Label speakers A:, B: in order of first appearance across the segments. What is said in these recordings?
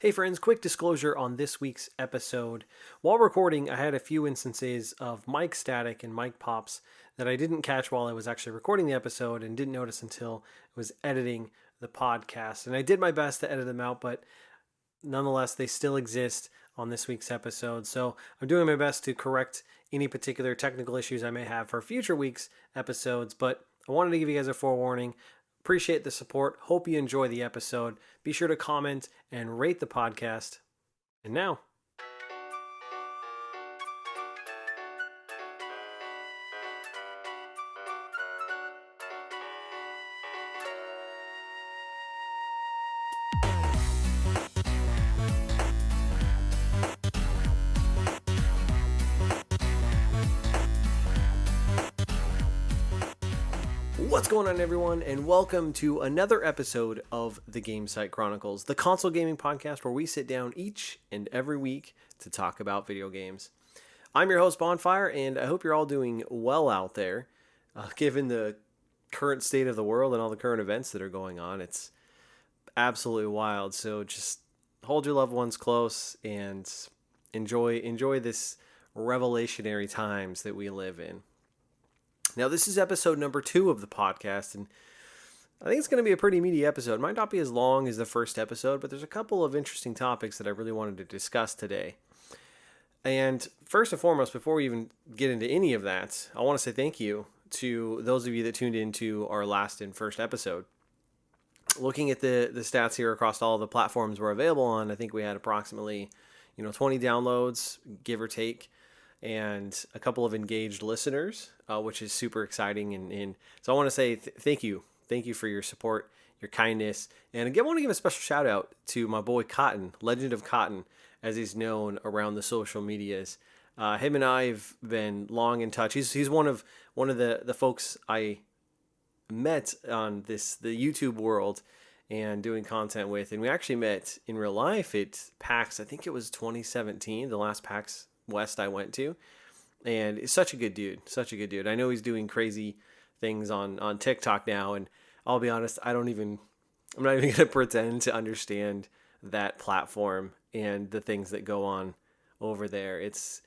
A: Hey friends, quick disclosure on this week's episode. While recording, I had a few instances of mic static and mic pops that I didn't catch while I was actually recording the episode and didn't notice until I was editing the podcast. And I did my best to edit them out, but nonetheless, they still exist on this week's episode. So I'm doing my best to correct any particular technical issues I may have for future week's episodes, but I wanted to give you guys a forewarning. Appreciate the support. Hope you enjoy the episode. Be sure to comment and rate the podcast. And now, what's going on, everyone, and welcome to another episode of the Gamecite Chronicles, the console gaming podcast where we sit down each and every week to talk about video games. I'm your host, Bonfire, and I hope you're all doing well out there. Given the current state of the world and all the current events that are going on, it's absolutely wild. So just hold your loved ones close and enjoy this revelationary times that we live in. Now, this is episode number 2 of the podcast, and I think it's going to be a pretty meaty episode. It might not be as long as the first episode, but there's a couple of interesting topics that I really wanted to discuss today. And first and foremost, before we even get into any of that, I want to say thank you to those of you that tuned into our last and first episode. Looking at the stats here across all the platforms we're available on, I think we had approximately 20 downloads, give or take, and a couple of engaged listeners, which is super exciting. And so I want to say thank you. Thank you for your support, your kindness. And again, I want to give a special shout out to my boy Cotton, Legend of Cotton, as he's known around the social medias. Him and I have been long in touch. He's one of the folks I met on the YouTube world and doing content with. And we actually met in real life at PAX. I think it was 2017, the last PAX West I went to, and he's such a good dude. I know he's doing crazy things on TikTok now, and I'll be honest, I'm not even going to pretend to understand that platform and the things that go on over there. It's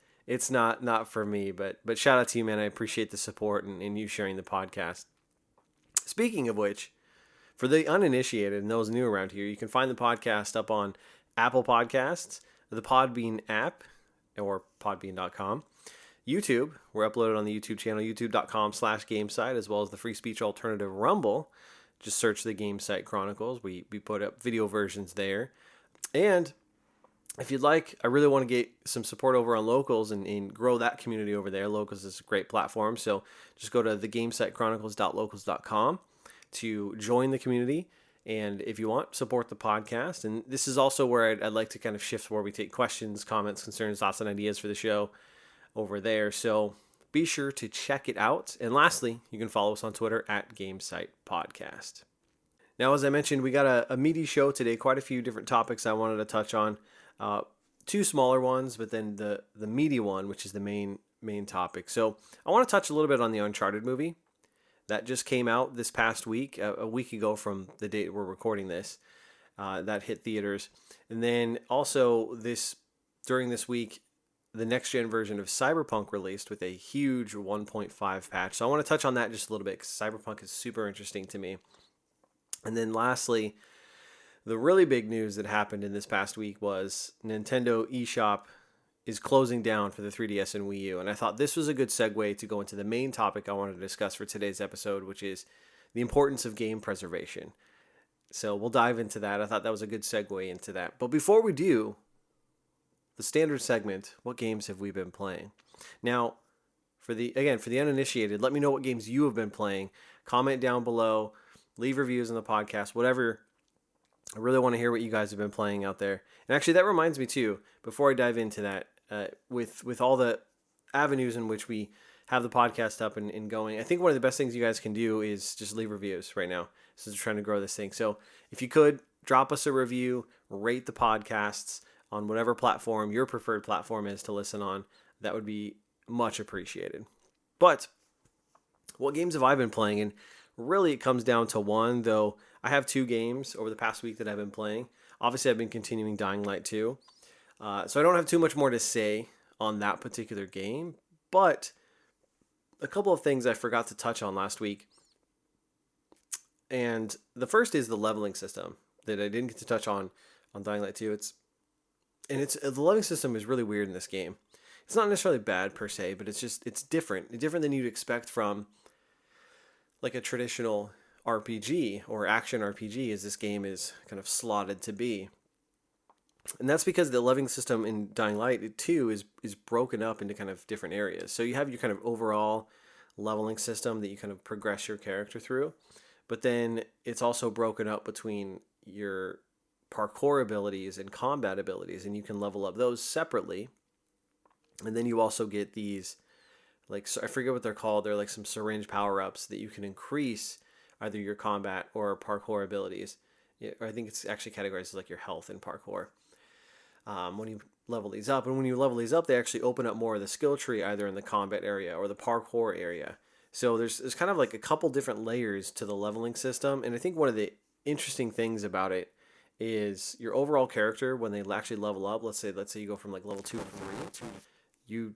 A: not for me, but shout out to you, man. I appreciate the support and you sharing the podcast. Speaking of which, for the uninitiated and those new around here, you can find the podcast up on Apple Podcasts, the Podbean app, or podbean.com. YouTube, we're uploaded on the YouTube channel, youtube.com/Gamecite, as well as the free speech alternative Rumble. Just search the Gamecite Chronicles. We put up video versions there. And if you'd like, I really want to get some support over on Locals and grow that community over there. Locals is a great platform, so just go to thegamesitechronicles.locals.com to join the community. And if you want, support the podcast. And this is also where I'd like to kind of shift where we take questions, comments, concerns, thoughts, and ideas for the show over there. So be sure to check it out. And lastly, you can follow us on Twitter at Gamesite Podcast. Now, as I mentioned, we got a meaty show today. Quite a few different topics I wanted to touch on. 2 smaller ones, but then the meaty one, which is the main topic. So I want to touch a little bit on the Uncharted movie. That just came out this past week, a week ago from the date we're recording this. That hit theaters. And then also during this week, the next-gen version of Cyberpunk released with a huge 1.5 patch. So I want to touch on that just a little bit because Cyberpunk is super interesting to me. And then lastly, the really big news that happened in this past week was Nintendo eShop is closing down for the 3DS and Wii U. And I thought this was a good segue to go into the main topic I wanted to discuss for today's episode, which is the importance of game preservation. So we'll dive into that. I thought that was a good segue into that. But before we do, the standard segment, what games have we been playing? Now, for the uninitiated, let me know what games you have been playing. Comment down below, leave reviews on the podcast, whatever. I really want to hear what you guys have been playing out there. And actually, that reminds me too, before I dive into that, with all the avenues in which we have the podcast up and going, I think one of the best things you guys can do is just leave reviews right now, since we're trying to grow this thing. So if you could, drop us a review, rate the podcasts on whatever platform your preferred platform is to listen on. That would be much appreciated. But what games have I been playing? And really, it comes down to one, though I have 2 games over the past week that I've been playing. Obviously, I've been continuing Dying Light 2. So I don't have too much more to say on that particular game, but a couple of things I forgot to touch on last week. And the first is the leveling system that I didn't get to touch on Dying Light 2. It's the leveling system is really weird in this game. It's not necessarily bad per se, but it's different. It's different than you'd expect from like a traditional RPG or action RPG, as this game is kind of slotted to be. And that's because the leveling system in Dying Light 2 is broken up into kind of different areas. So you have your kind of overall leveling system that you kind of progress your character through, but then it's also broken up between your parkour abilities and combat abilities, and you can level up those separately. And then you also get these, like, I forget what they're called. They're like some syringe power-ups that you can increase either your combat or parkour abilities. Or I think it's actually categorized as like your health and parkour. When you level these up. And when you level these up, they actually open up more of the skill tree, either in the combat area or the parkour area. So there's kind of like a couple different layers to the leveling system. And I think one of the interesting things about it is your overall character, when they actually level up, let's say you go from like level 2 to 3, you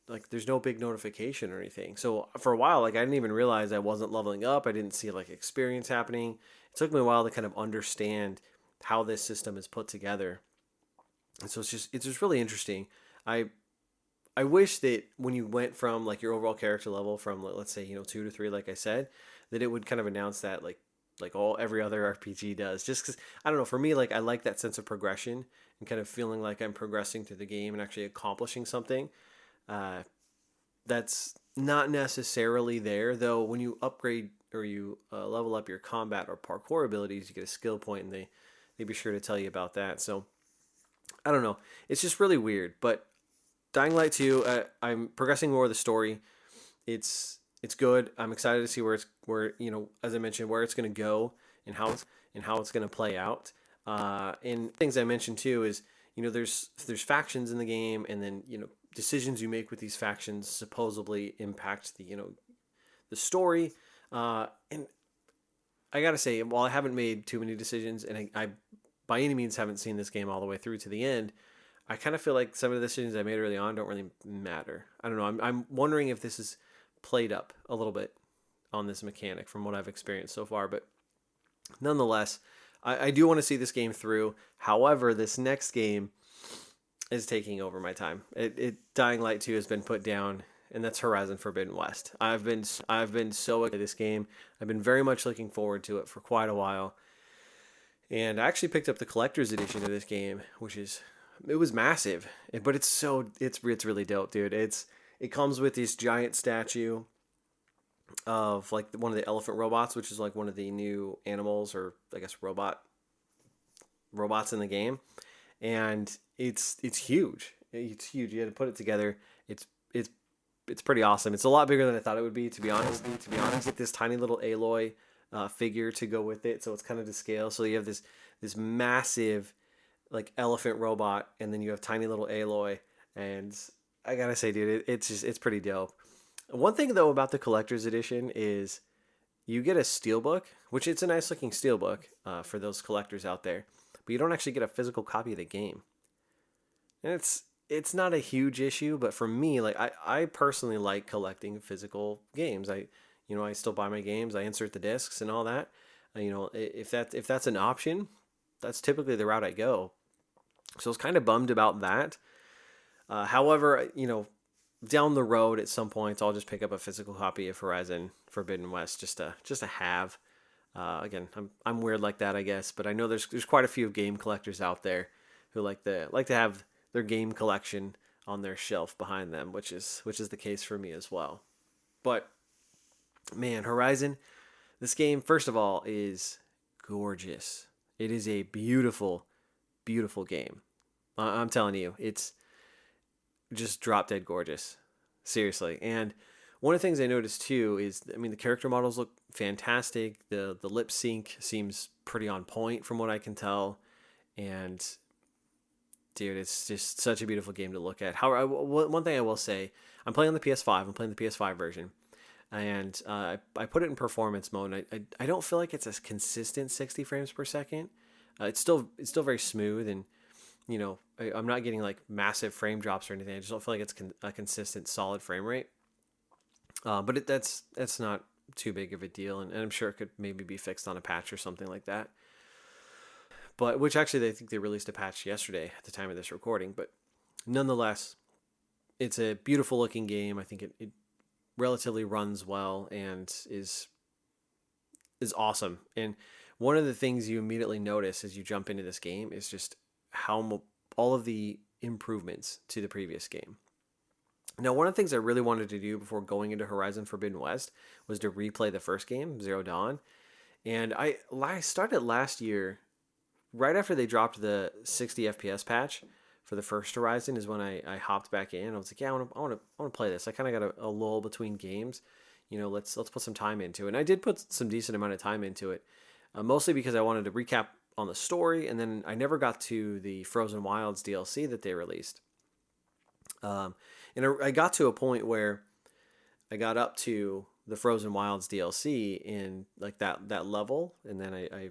A: like there's no big notification or anything. So for a while, like I didn't even realize I wasn't leveling up. I didn't see like experience happening. It took me a while to kind of understand how this system is put together. And so it's just really interesting. I wish that when you went from like your overall character level from, let's say, 2 to 3, like I said, that it would kind of announce that like every other RPG does. Just because, I don't know, for me, like I like that sense of progression and kind of feeling like I'm progressing through the game and actually accomplishing something. That's not necessarily there, though. When you upgrade or you level up your combat or parkour abilities, you get a skill point, and they be sure to tell you about that. So I don't know. It's just really weird. But Dying Light 2, I'm progressing more of the story. It's good. I'm excited to see where as I mentioned, where it's going to go and how it's going to play out. And things I mentioned too is there's factions in the game, and then decisions you make with these factions supposedly impact the story. And I gotta say, while I haven't made too many decisions, and I by any means haven't seen this game all the way through to the end, I kind of feel like some of the decisions I made early on don't really matter. I don't know. I'm wondering if this is played up a little bit on this mechanic from what I've experienced so far. But nonetheless, I do want to see this game through. However, this next game is taking over my time. Dying Light 2 has been put down, and that's Horizon Forbidden West. I've been so excited this game. I've been very much looking forward to it for quite a while. And I actually picked up the collector's edition of this game, it was massive, but it's really dope, dude. It comes with this giant statue of like one of the elephant robots, which is like one of the new animals, or I guess robots in the game, and it's huge. It's huge. You had to put it together. It's pretty awesome. It's a lot bigger than I thought it would be, to be honest. Get this tiny little Aloy figure to go with it, so it's kind of to scale. So you have this massive like elephant robot, and then you have tiny little Aloy, and I gotta say, dude, it's pretty dope. One thing though about the collector's edition is you get a steelbook, which it's a nice looking steelbook for those collectors out there, but you don't actually get a physical copy of the game. And it's not a huge issue, but for me, like I personally like collecting physical games. I still buy my games, I insert the discs and all that. If that's an option, that's typically the route I go. So I was kind of bummed about that. However, down the road at some point, I'll just pick up a physical copy of Horizon Forbidden West just to have. Again, I'm weird like that, I guess, but I know there's quite a few game collectors out there who like to have their game collection on their shelf behind them, which is the case for me as well. But man, Horizon, this game, first of all, is gorgeous. It is a beautiful, beautiful game. I'm telling you, it's just drop dead gorgeous. Seriously. And one of the things I noticed too is, the character models look fantastic. The lip sync seems pretty on point from what I can tell. And dude, it's just such a beautiful game to look at. However, one thing I will say, I'm playing on the PS5. I'm playing the PS5 version. And I put it in performance mode. And I don't feel like it's a consistent 60 frames per second. It's still very smooth, and I'm not getting like massive frame drops or anything. I just don't feel like it's a consistent, solid frame rate. But that's not too big of a deal, and I'm sure it could maybe be fixed on a patch or something like that. But which actually, I think they released a patch yesterday at the time of this recording. But nonetheless, it's a beautiful looking game. I think it relatively runs well and is awesome. And one of the things you immediately notice as you jump into this game is just how all of the improvements to the previous game. Now, one of the things I really wanted to do before going into Horizon Forbidden West was to replay the first game, Zero Dawn. And I started last year, right after they dropped the 60 FPS patch for the first Horizon, is when I hopped back in. I was like, yeah, I want to play this. I kind of got a lull between games. Let's put some time into it. And I did put some decent amount of time into it, mostly because I wanted to recap on the story, and then I never got to the Frozen Wilds DLC that they released. And I got to a point where I got up to the Frozen Wilds DLC in like that level, and then I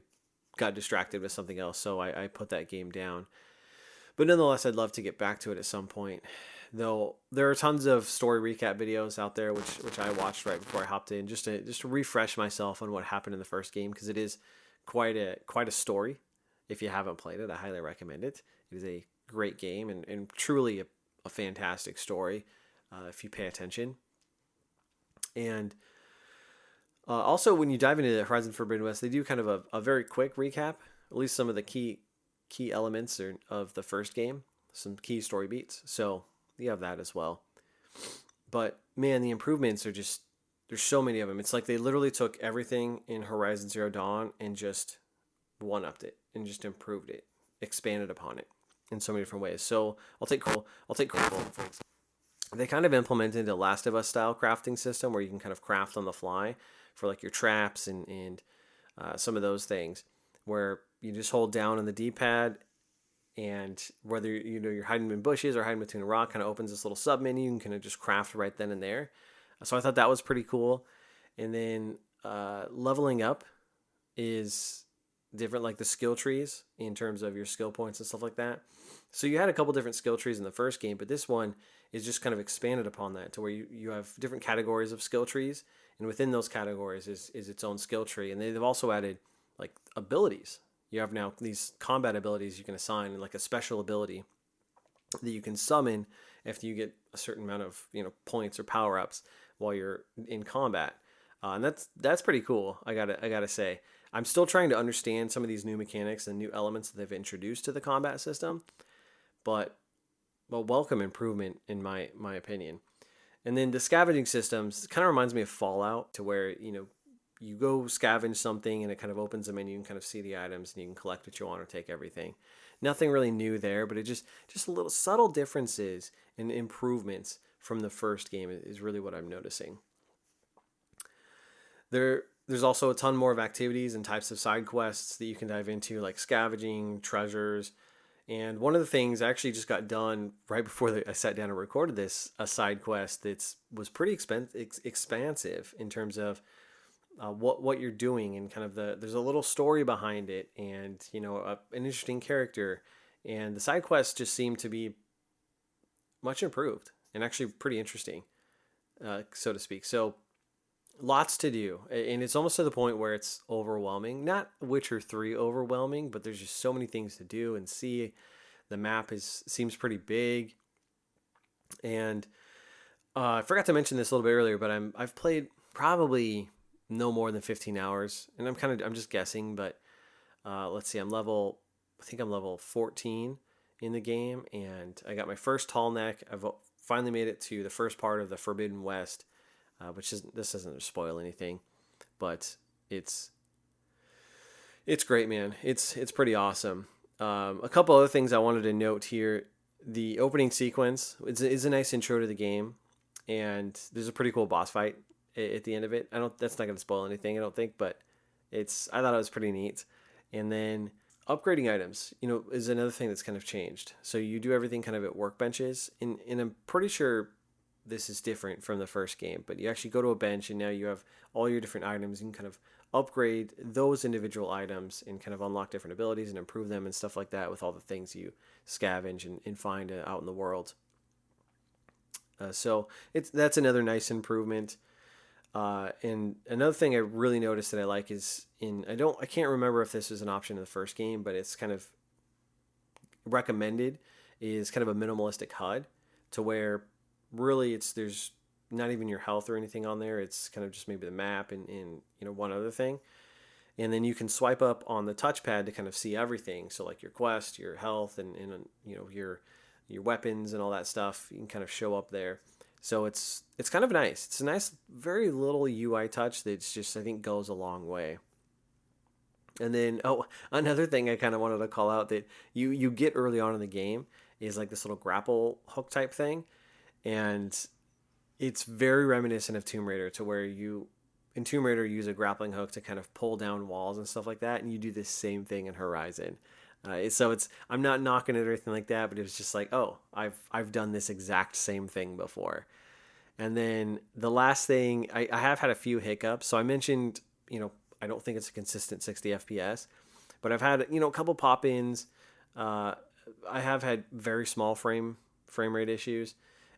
A: got distracted with something else, so I put that game down. But nonetheless, I'd love to get back to it at some point. Though there are tons of story recap videos out there, which I watched right before I hopped in, just to refresh myself on what happened in the first game, because it is quite a story. If you haven't played it, I highly recommend it. It is a great game and truly a fantastic story if you pay attention. And also, when you dive into the Horizon Forbidden West, they do kind of a very quick recap, at least some of the key elements of the first game, some key story beats. So you have that as well. But man, the improvements are just, there's so many of them. It's like they literally took everything in Horizon Zero Dawn and just one-upped it and just improved it, expanded upon it in so many different ways. So I'll take credit for it. They kind of implemented a Last of Us style crafting system where you can kind of craft on the fly for like your traps and some of those things, where you just hold down on the D-pad, and whether you're hiding in bushes or hiding between a rock, kind of opens this little sub menu. You can kind of just craft right then and there. So I thought that was pretty cool. And then leveling up is different, like the skill trees in terms of your skill points and stuff like that. So you had a couple different skill trees in the first game, but this one is just kind of expanded upon that to where you have different categories of skill trees, and within those categories is its own skill tree. And they've also added like abilities. You have now these combat abilities you can assign, and like a special ability that you can summon after you get a certain amount of points or power ups while you're in combat, and that's pretty cool. I gotta say, I'm still trying to understand some of these new mechanics and new elements that they've introduced to the combat system, but welcome improvement in my opinion. And then the scavenging systems kind of reminds me of Fallout, to where you go scavenge something and it kind of opens a menu and kind of see the items and you can collect what you want or take everything. Nothing really new there, but it just a little subtle differences and improvements from the first game is really what I'm noticing. There's also a ton more of activities and types of side quests that you can dive into, like scavenging, treasures. And one of the things I actually just got done right before I sat down and recorded this, a side quest that was pretty expansive in terms of what you're doing, and kind of there's a little story behind it, and an interesting character, and the side quests just seem to be much improved and actually pretty interesting, so to speak. So lots to do, and it's almost to the point where it's overwhelming. Not Witcher 3 overwhelming, but there's just so many things to do and see. The map seems pretty big, and I forgot to mention this a little bit earlier, but I've played probably no more than 15 hours, and I'm just guessing, but let's see, I think I'm level 14 in the game, and I got my first tall neck. I've finally made it to the first part of the Forbidden West, this doesn't spoil anything, but it's great, man. It's pretty awesome. A couple other things I wanted to note here: the opening sequence is a nice intro to the game, and there's a pretty cool boss fight at the end of it. That's not going to spoil anything, I don't think, but I thought it was pretty neat. And then upgrading items, is another thing that's kind of changed. So you do everything kind of at workbenches, and I'm pretty sure this is different from the first game, but you actually go to a bench and now you have all your different items. You can kind of upgrade those individual items and kind of unlock different abilities and improve them and stuff like that with all the things you scavenge and find out in the world. So that's another nice improvement. And another thing I really noticed that I like is I can't remember if this was an option in the first game, but it's kind of recommended, is kind of a minimalistic HUD, to where really there's not even your health or anything on there. It's kind of just maybe the map and one other thing. And then you can swipe up on the touchpad to kind of see everything. So like your quest, your health, and your weapons and all that stuff, you can kind of show up there. So it's kind of nice. It's a nice, very little UI touch that's just, I think, goes a long way. And then, another thing I kind of wanted to call out that you get early on in the game is like this little grapple hook type thing. And it's very reminiscent of Tomb Raider, to where in Tomb Raider, you use a grappling hook to kind of pull down walls and stuff like that. And you do the same thing in Horizon. So I'm not knocking it or anything like that, but it was just like, oh, I've done this exact same thing before. And then the last thing, I have had a few hiccups. So I mentioned, I don't think it's a consistent 60 FPS, but I've had, a couple pop-ins. I have had very small frame rate issues,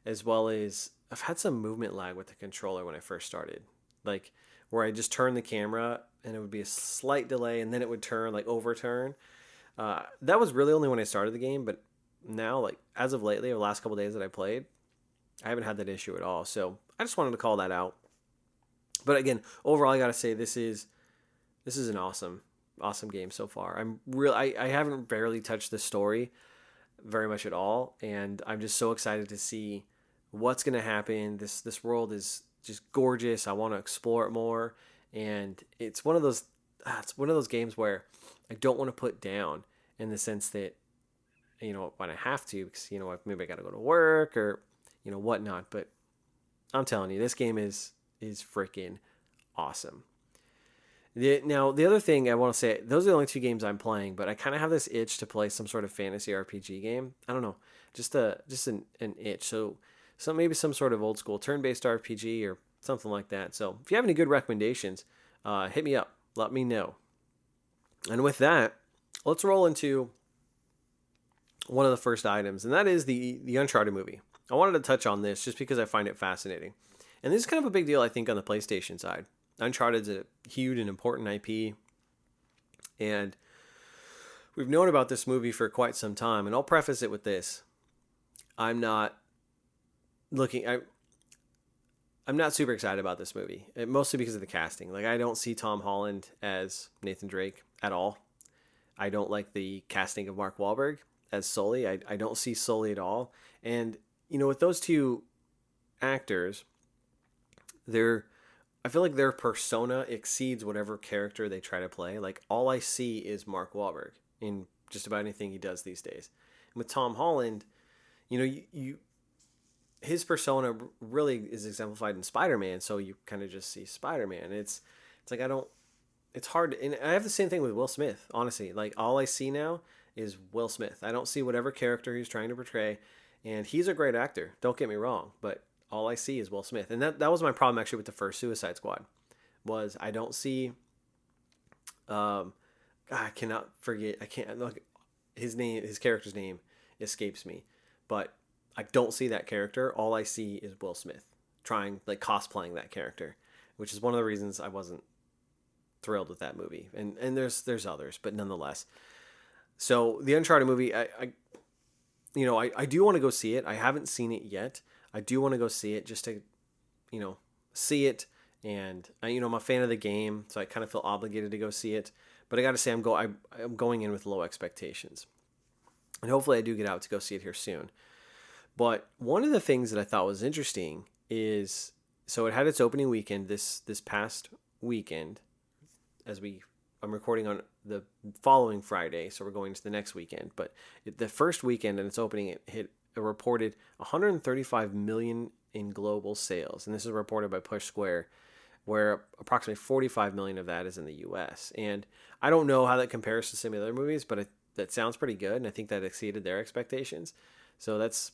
A: as well as I've had some movement lag with the controller when I first started, like where I just turn the camera and it would be a slight delay and then it would turn, like overturn. That was really only when I started the game, but now, like as of lately, or the last couple days that I played, I haven't had that issue at all. So I just wanted to call that out. But again, overall, I gotta say this is an awesome game so far. I haven't barely touched the story very much at all, and I'm just so excited to see what's gonna happen. This world is just gorgeous. I want to explore it more, and it's one of those games where I don't want to put down, in the sense that, when I have to, because, maybe I got to go to work or, whatnot. But I'm telling you, this game is freaking awesome. Now, the other thing I want to say, those are the only two games I'm playing, but I kind of have this itch to play some sort of fantasy RPG game. I don't know, just an itch. So maybe some sort of old school turn-based RPG or something like that. So if you have any good recommendations, hit me up. Let me know. And with that, let's roll into one of the first items, and that is the Uncharted movie. I wanted to touch on this just because I find it fascinating. And this is kind of a big deal, I think, on the PlayStation side. Uncharted's a huge and important IP, and we've known about this movie for quite some time. And I'll preface it with this: I'm not super excited about this movie, mostly because of the casting. Like, I don't see Tom Holland as Nathan Drake at all. I don't like the casting of Mark Wahlberg as Sully. I don't see Sully at all. And, with those two actors, I feel like their persona exceeds whatever character they try to play. Like, all I see is Mark Wahlberg in just about anything he does these days. And with Tom Holland, his persona really is exemplified in Spider-Man, so you kind of just see Spider-Man. It's like it's hard and I have the same thing with Will Smith, honestly. Like, all I see now is Will Smith. I don't see whatever character he's trying to portray, and he's a great actor, don't get me wrong, but all I see is Will Smith. And that was my problem actually with the first Suicide Squad, was I don't see I cannot forget, I can't look, his character's name escapes me, but I don't see that character. All I see is Will Smith cosplaying that character, which is one of the reasons I wasn't thrilled with that movie. And there's others, but nonetheless. So the Uncharted movie, I do want to go see it. I haven't seen it yet. I do want to go see it just to, see it. And I'm a fan of the game, so I kind of feel obligated to go see it. But I got to say, I'm going in with low expectations, and hopefully I do get out to go see it here soon. But one of the things that I thought was interesting is, so it had its opening weekend this past weekend, I'm recording on the following Friday, so we're going to the next weekend. But the first weekend and its opening, it hit a reported 135 million in global sales, and this is reported by Push Square, where approximately 45 million of that is in the U.S. And I don't know how that compares to some other movies, but that sounds pretty good, and I think that exceeded their expectations. So that's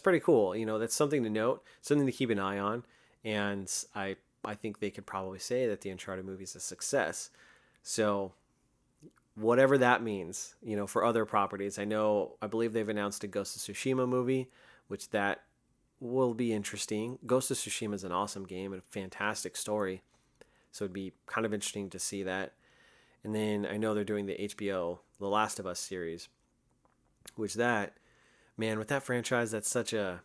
A: pretty cool. That's something to note, something to keep an eye on. And I I think they could probably say that the Uncharted movie is a success. So whatever that means, for other properties, I believe they've announced a Ghost of Tsushima movie, which that will be interesting. Ghost of Tsushima is an awesome game and a fantastic story. So it'd be kind of interesting to see that. And then I know they're doing the HBO The Last of Us series, which with that franchise, that's such an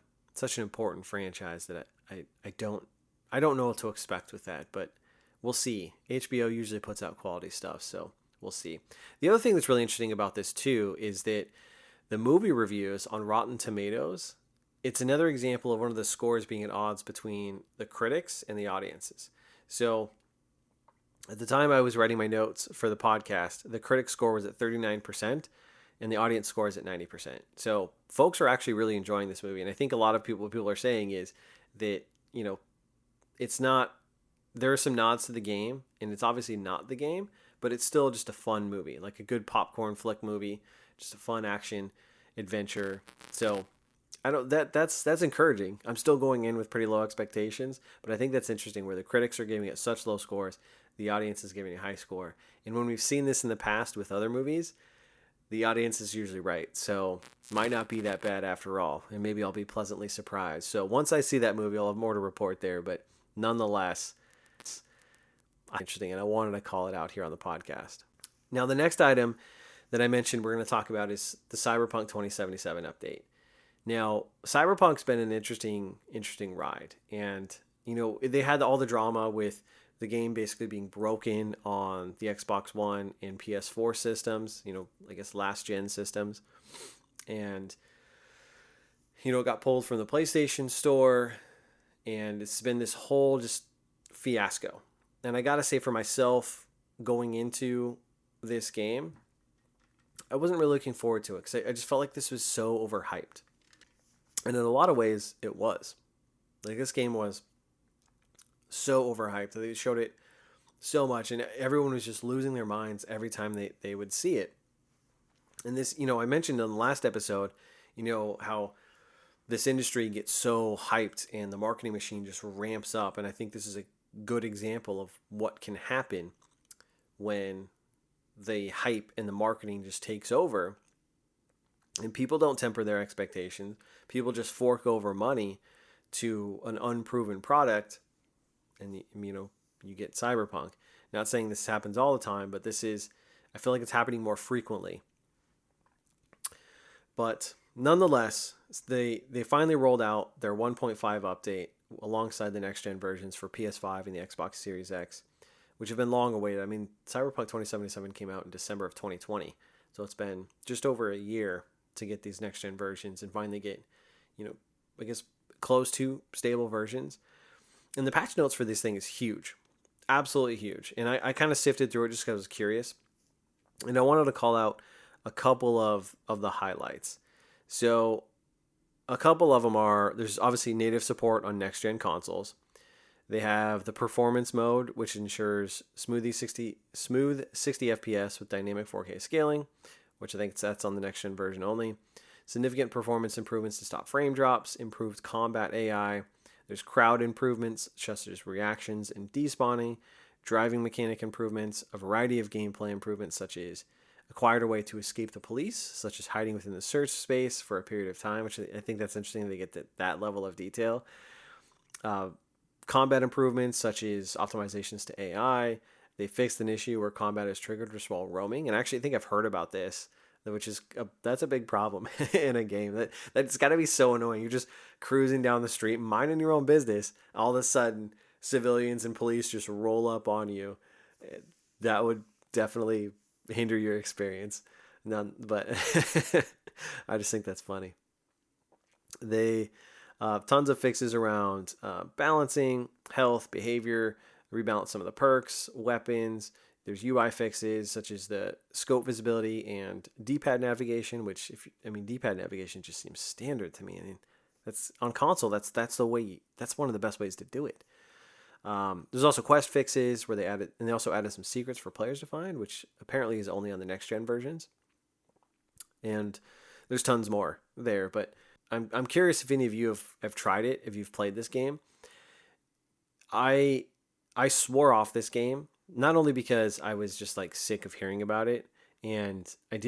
A: important franchise that I don't know what to expect with that, but we'll see. HBO usually puts out quality stuff, so we'll see. The other thing that's really interesting about this too is that the movie reviews on Rotten Tomatoes, it's another example of one of the scores being at odds between the critics and the audiences. So at the time I was writing my notes for the podcast, the critic score was at 39% and the audience score is at 90%. So folks are actually really enjoying this movie. And I think a lot of what people are saying is that, it's not, there are some nods to the game and it's obviously not the game, but it's still just a fun movie, like a good popcorn flick movie, just a fun action adventure. So that's encouraging. I'm still going in with pretty low expectations, but I think that's interesting where the critics are giving it such low scores, the audience is giving a high score. And when we've seen this in the past with other movies, the audience is usually right. So might not be that bad after all. And maybe I'll be pleasantly surprised. So once I see that movie, I'll have more to report there. But nonetheless, it's interesting. And I wanted to call it out here on the podcast. Now, the next item that I mentioned we're going to talk about is the Cyberpunk 2077 update. Now, Cyberpunk's been an interesting ride. And, they had all the drama with the game basically being broken on the Xbox One and PS4 systems, I guess last gen systems. And, it got pulled from the PlayStation Store. And it's been this whole just fiasco. And I got to say for myself, going into this game, I wasn't really looking forward to it because I just felt like this was so overhyped. And in a lot of ways, it was. Like, this game was so overhyped. They showed it so much, and everyone was just losing their minds every time they would see it. And this, I mentioned in the last episode, how this industry gets so hyped and the marketing machine just ramps up. And I think this is a good example of what can happen when the hype and the marketing just takes over and people don't temper their expectations. People just fork over money to an unproven product, and you get Cyberpunk. Not saying this happens all the time, but I feel like it's happening more frequently. But nonetheless, they finally rolled out their 1.5 update alongside the next gen versions for PS5 and the Xbox Series X, which have been long awaited. I mean, Cyberpunk 2077 came out in December of 2020, so it's been just over a year to get these next gen versions and finally get, I guess, close to stable versions. And the patch notes for this thing is huge, absolutely huge. And I kind of sifted through it just because I was curious, and I wanted to call out a couple of the highlights. So a couple of them there's obviously native support on next gen consoles. They have the performance mode, which ensures smooth 60 FPS with dynamic 4K scaling, which I think that's on the next gen version only. Significant performance improvements to stop frame drops, improved combat AI. There's crowd improvements, such as reactions and despawning, driving mechanic improvements, a variety of gameplay improvements, such as acquired a way to escape the police, such as hiding within the search space for a period of time, which I think that's interesting. They get that level of detail. Combat improvements, such as optimizations to AI. They fixed an issue where combat is triggered just while roaming. And actually, I think I've heard about this, which is that's a big problem in a game. That's got to be so annoying. You're just cruising down the street, minding your own business. All of a sudden, civilians and police just roll up on you. That would definitely hinder your experience. But I just think that's funny. They tons of fixes around balancing, health, behavior, rebalance some of the perks, weapons. There's UI fixes such as the scope visibility and D-pad navigation, which D-pad navigation just seems standard to me. I mean, that's on console. That's the way. That's one of the best ways to do it. There's also quest fixes where they also added some secrets for players to find, which apparently is only on the next gen versions. And there's tons more there, but I'm curious if any of you have tried it, if you've played this game. I I swore off this game, not only because I was just like sick of hearing about it, and I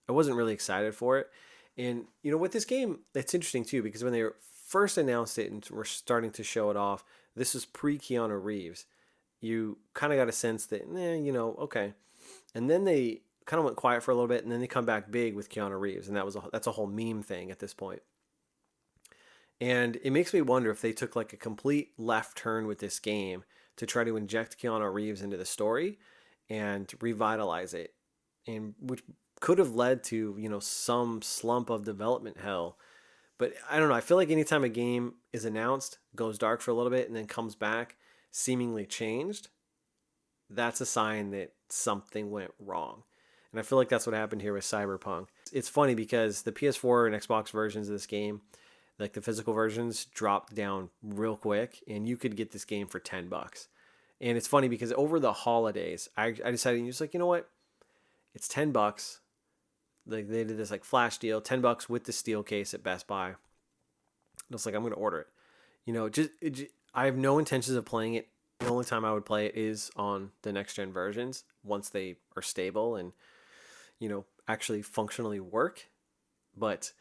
A: wasn't really excited for it. And with this game, it's interesting too because when they first announced it and were starting to show it off, this was pre Keanu Reeves. You kind of got a sense that, okay. And then they kind of went quiet for a little bit, and then they come back big with Keanu Reeves, and that's a whole meme thing at this point. And it makes me wonder if they took like a complete left turn with this game to try to inject Keanu Reeves into the story and revitalize it, and which could have led to some slump of development hell. But I don't know. I feel like anytime a game is announced, goes dark for a little bit, and then comes back seemingly changed, that's a sign that something went wrong. And I feel like that's what happened here with Cyberpunk. It's funny because the PS4 and Xbox versions of this game, like the physical versions, dropped down real quick, and you could get this game for $10. And it's funny because over the holidays, I decided, just like, you know what? It's $10. Like they did this like flash deal, $10 with the steel case at Best Buy. And I was like, I'm going to order it. I have no intentions of playing it. The only time I would play it is on the next gen versions once they are stable and actually functionally work. But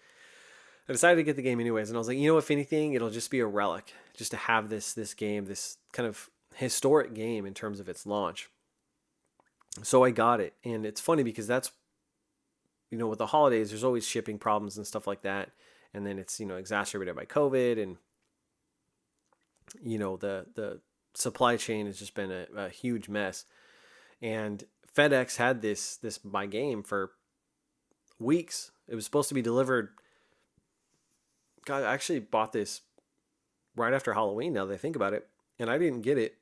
A: I decided to get the game anyways, and I was like, if anything, it'll just be a relic, just to have this game, this kind of historic game in terms of its launch. So I got it, and it's funny because that's, with the holidays, there's always shipping problems and stuff like that, and then it's exacerbated by COVID, and the supply chain has just been a huge mess. And FedEx had this my game for weeks. It was supposed to be delivered. God, I actually bought this right after Halloween, now that I think about it, and I didn't get it.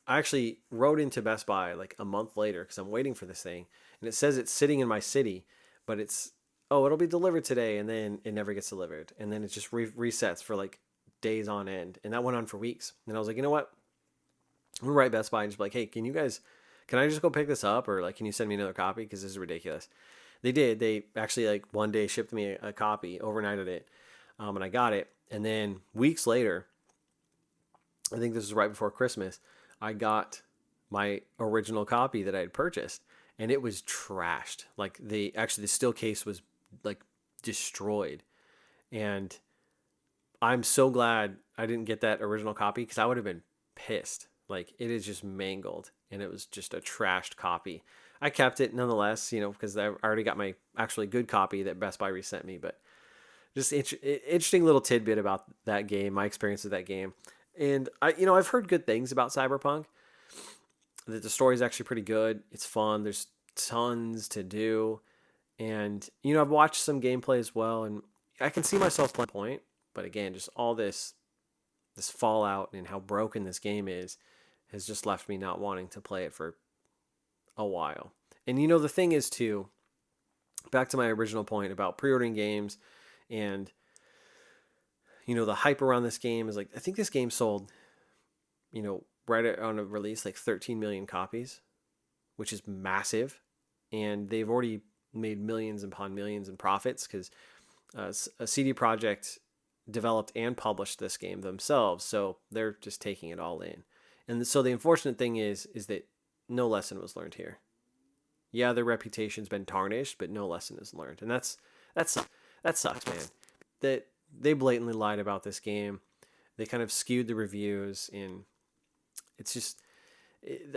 A: I actually rode into Best Buy like a month later because I'm waiting for this thing, and it says it's sitting in my city, but it'll be delivered today, and then it never gets delivered, and then it just resets for like days on end, and that went on for weeks. And I was like, you know what? I'm gonna write Best Buy and just be like, hey, can I just go pick this up, or like, can you send me another copy? Because this is ridiculous. They did. They actually like one day shipped me a copy, overnighted it, and I got it. And then weeks later, I think this was right before Christmas, I got my original copy that I had purchased, and it was trashed. Like the steel case was like destroyed, and I'm so glad I didn't get that original copy because I would have been pissed. Like it is just mangled, and it was just a trashed copy. I kept it nonetheless, because I already got my actually good copy that Best Buy resent me. But just interesting little tidbit about that game, my experience with that game. And I've heard good things about Cyberpunk. That the story is actually pretty good. It's fun. There's tons to do, and I've watched some gameplay as well, and I can see myself playing point. But again, just all this fallout and how broken this game is has just left me not wanting to play it for a while. And the thing is too, back to my original point about pre-ordering games and the hype around this game is like, I think this game sold right on a release like 13 million copies, which is massive, and they've already made millions upon millions in profits because a CD Projekt developed and published this game themselves, so they're just taking it all in. And so the unfortunate thing is that no lesson was learned here. Yeah, their reputation's been tarnished, but no lesson is learned, and that sucks, man. That they blatantly lied about this game. They kind of skewed the reviews, and it's just,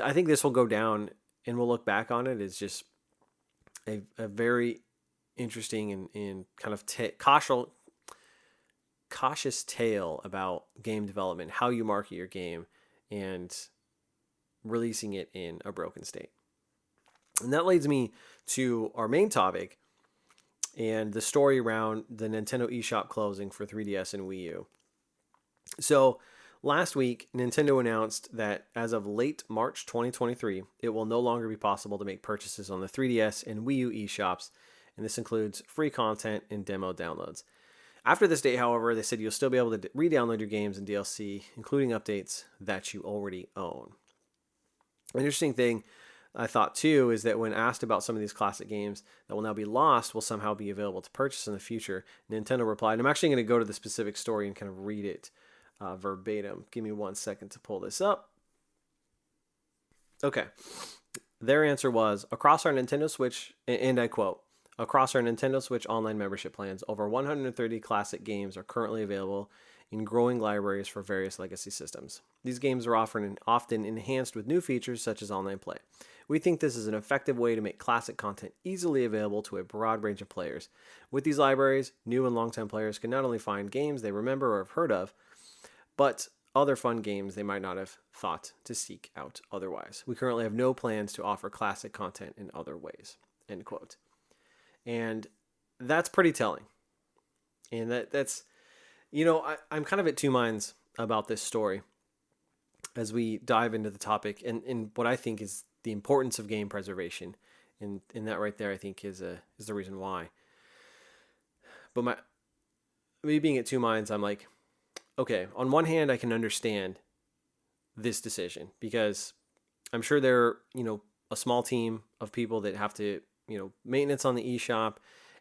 A: I think this will go down, and we'll look back on it as just a very interesting and kind of cautious tale about game development, how you market your game, and releasing it in a broken state. And that leads me to our main topic and the story around the Nintendo eShop closing for 3DS and Wii U. So last week, Nintendo announced that as of late March 2023, it will no longer be possible to make purchases on the 3DS and Wii U eShops, and this includes free content and demo downloads. After this date, however, they said you'll still be able to re-download your games and DLC, including updates that you already own. An interesting thing I thought too is that when asked about some of these classic games that will now be lost will somehow be available to purchase in the future, Nintendo replied, and I'm actually going to go to the specific story and kind of read it verbatim. Give me 1 second to pull this up. Okay. Their answer was, across our Nintendo Switch, and I quote, across our Nintendo Switch online membership plans, over 130 classic games are currently available in growing libraries for various legacy systems. These games are often enhanced with new features such as online play. We think this is an effective way to make classic content easily available to a broad range of players. With these libraries, new and longtime players can not only find games they remember or have heard of, but other fun games they might not have thought to seek out otherwise. We currently have no plans to offer classic content in other ways. End quote. And that's pretty telling. And that's, I'm kind of at two minds about this story as we dive into the topic and what I think is the importance of game preservation. And that right there, I think, is the reason why. But me being at two minds, I'm like, okay, on one hand, I can understand this decision because I'm sure they're, a small team of people that have to, maintenance on the eShop,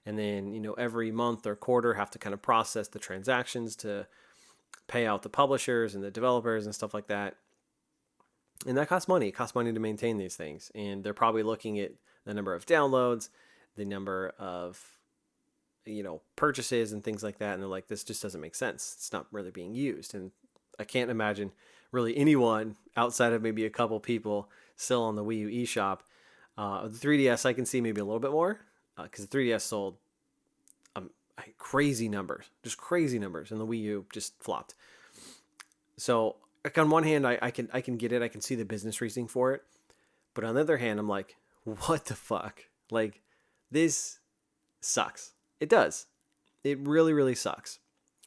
A: and then, every month or quarter have to kind of process the transactions to pay out the publishers and the developers and stuff like that. And that costs money. It costs money to maintain these things. And they're probably looking at the number of downloads, the number of purchases and things like that. And they're like, this just doesn't make sense. It's not really being used. And I can't imagine really anyone outside of maybe a couple people still on the Wii U eShop. The 3DS, I can see maybe a little bit more because the 3DS sold crazy numbers, just crazy numbers. And the Wii U just flopped. So like on one hand, I can get it. I can see the business reasoning for it. But on the other hand, I'm like, what the fuck? Like, this sucks. It does. It really, really sucks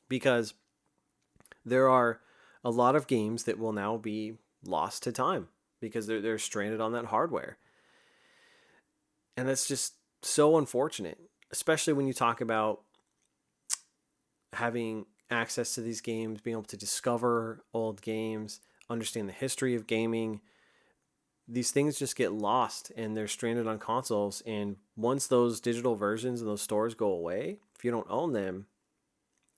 A: because there are a lot of games that will now be lost to time because they're stranded on that hardware. And that's just so unfortunate, especially when you talk about having access to these games, being able to discover old games, understand the history of gaming. These things just get lost and they're stranded on consoles. And once those digital versions and those stores go away, if you don't own them,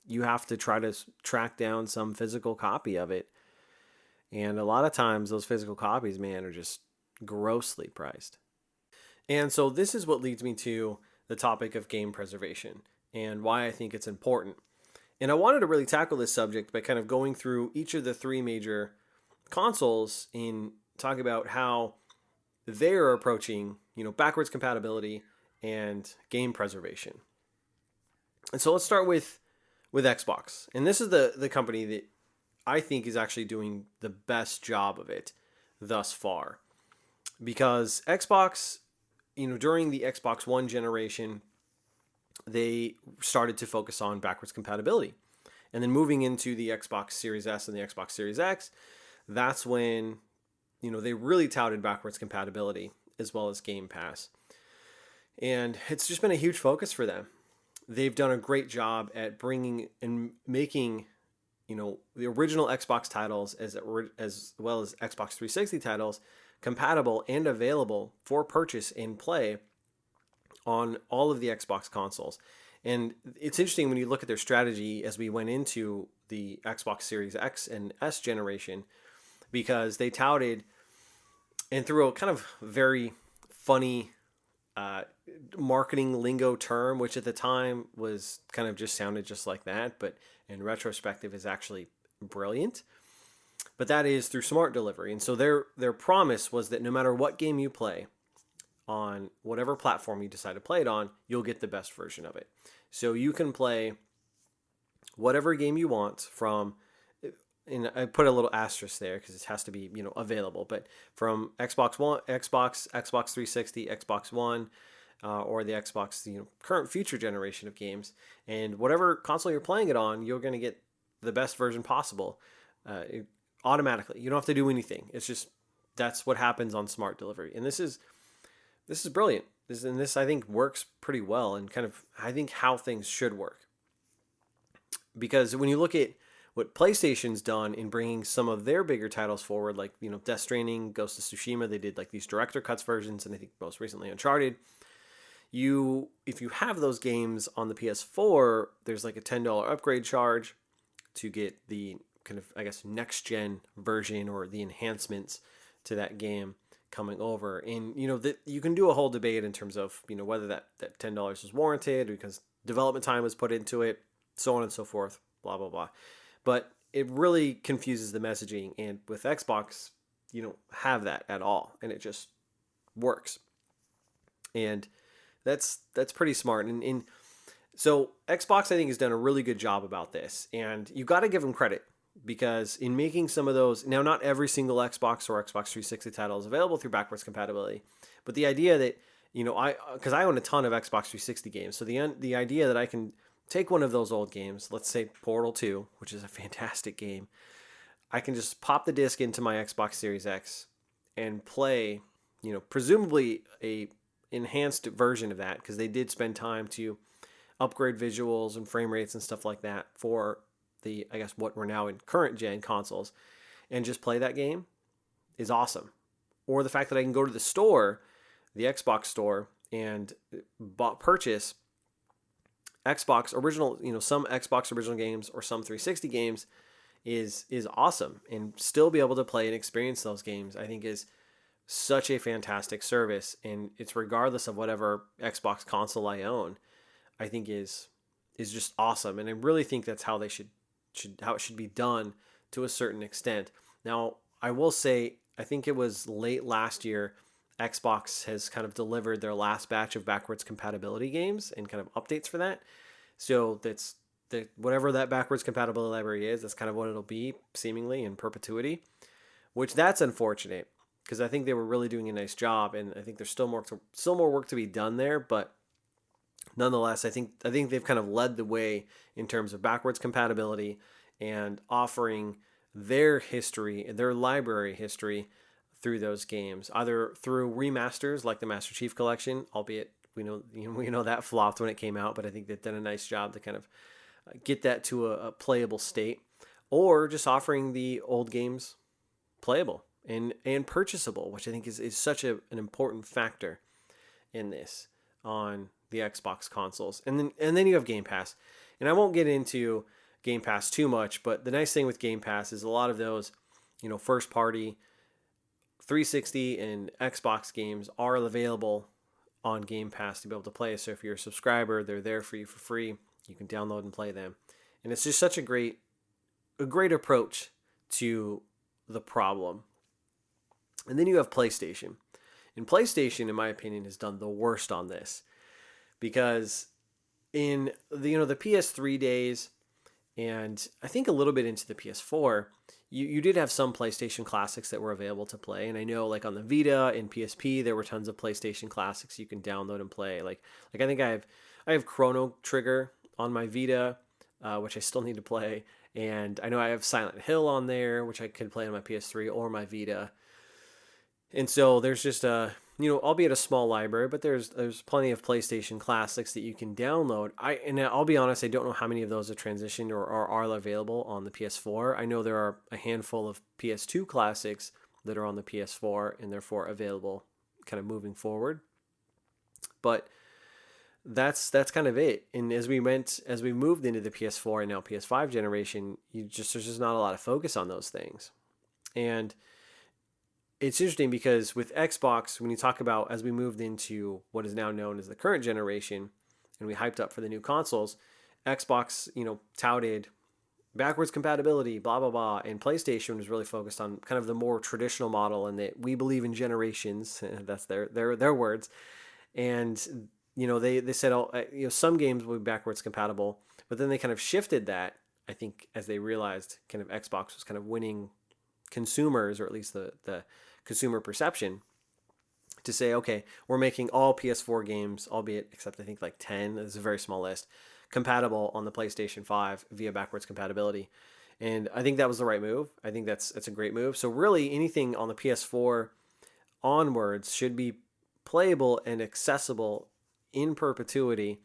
A: you have to try to track down some physical copy of it. And a lot of times those physical copies, man, are just grossly priced. And so this is what leads me to the topic of game preservation and why I think it's important. And I wanted to really tackle this subject by kind of going through each of the three major consoles in talking about how they're approaching, backwards compatibility and game preservation. And so let's start with Xbox. And this is the company that I think is actually doing the best job of it thus far. Because Xbox, during the Xbox One generation, they started to focus on backwards compatibility. And then moving into the Xbox Series S and the Xbox Series X, that's when, they really touted backwards compatibility as well as Game Pass. And it's just been a huge focus for them. They've done a great job at bringing and making, the original Xbox titles as well as Xbox 360 titles compatible and available for purchase and play on all of the Xbox consoles. And it's interesting when you look at their strategy as we went into the Xbox Series X and S generation, because they touted, and through a kind of very funny marketing lingo term, which at the time was kind of just sounded just like that, but in retrospective is actually brilliant. But that is through smart delivery. And so their promise was that no matter what game you play on whatever platform you decide to play it on, you'll get the best version of it. So you can play whatever game you want from, and I put a little asterisk there because it has to be, available, but from Xbox One, Xbox 360, Xbox One, or the Xbox, current future generation of games, and whatever console you're playing it on, you're going to get the best version possible automatically. You don't have to do anything. It's just, that's what happens on smart delivery. And this is brilliant. This I think works pretty well and kind of, I think, how things should work. Because when you look at what PlayStation's done in bringing some of their bigger titles forward, like, Death Stranding, Ghost of Tsushima, they did like these director cuts versions, and I think most recently Uncharted. If you have those games on the PS4, there's like a $10 upgrade charge to get the kind of, I guess, next gen version or the enhancements to that game coming over. And, you can do a whole debate in terms of, whether that $10 is warranted because development time was put into it, so on and so forth, blah, blah, blah. But it really confuses the messaging. And with Xbox, you don't have that at all. And it just works. And that's pretty smart. And so Xbox, I think, has done a really good job about this. And you got to give them credit because in making some of those, now not every single Xbox or Xbox 360 title is available through backwards compatibility. But the idea that, because I own a ton of Xbox 360 games. So the idea that I can take one of those old games, let's say Portal 2, which is a fantastic game. I can just pop the disc into my Xbox Series X and play, presumably a enhanced version of that because they did spend time to upgrade visuals and frame rates and stuff like that for the, I guess, what we're now in current gen consoles, and just play that game is awesome. Or the fact that I can go to the store, the Xbox store, and purchase Xbox original, some Xbox original games or some 360 games is awesome, and still be able to play and experience those games, I think is such a fantastic service. And it's regardless of whatever Xbox console I own, I think is just awesome. And I really think that's how they should how it should be done to a certain extent. Now, I will say, I think it was late last year, Xbox has kind of delivered their last batch of backwards compatibility games and kind of updates for that. So that's whatever that backwards compatibility library is, that's kind of what it'll be seemingly in perpetuity, which that's unfortunate because I think they were really doing a nice job, and I think there's still more work to be done there. But nonetheless, I think they've kind of led the way in terms of backwards compatibility and offering their history, their library history through those games, either through remasters like the Master Chief Collection, albeit we know that flopped when it came out, but I think they've done a nice job to kind of get that to a playable state, or just offering the old games playable and purchasable, which I think is such an important factor in this on the Xbox consoles. And then you have Game Pass. And I won't get into Game Pass too much, but the nice thing with Game Pass is a lot of those, first party 360 and Xbox games are available on Game Pass to be able to play. So if you're a subscriber, they're there for you for free. You can download and play them. And it's just such a great approach to the problem. And then you have PlayStation. And PlayStation, in my opinion, has done the worst on this. Because in the PS3 days, and I think a little bit into the PS4, you did have some PlayStation classics that were available to play. And I know, like on the Vita and PSP, there were tons of PlayStation classics you can download and play. Like I think I have Chrono Trigger on my Vita, which I still need to play. And I know I have Silent Hill on there, which I could play on my PS3 or my Vita. And so there's just albeit a small library, but there's plenty of PlayStation classics that you can download. I'll be honest, I don't know how many of those have transitioned or are available on the PS4. I know there are a handful of PS2 classics that are on the PS4 and therefore available kind of moving forward. But that's kind of it. And as we moved into the PS4 and now PS5 generation, there's just not a lot of focus on those things. And it's interesting because with Xbox, when you talk about as we moved into what is now known as the current generation and we hyped up for the new consoles, Xbox, touted backwards compatibility, blah, blah, blah. And PlayStation was really focused on kind of the more traditional model and that we believe in generations. That's their words. And, they said, some games will be backwards compatible, but then they kind of shifted that, I think, as they realized kind of Xbox was kind of winning consumers, or at least the consumer perception, to say, okay, we're making all PS4 games, albeit except I think like 10, this is a very small list, compatible on the PlayStation 5 via backwards compatibility. And I think that was the right move. I think that's a great move. So really anything on the PS4 onwards should be playable and accessible in perpetuity,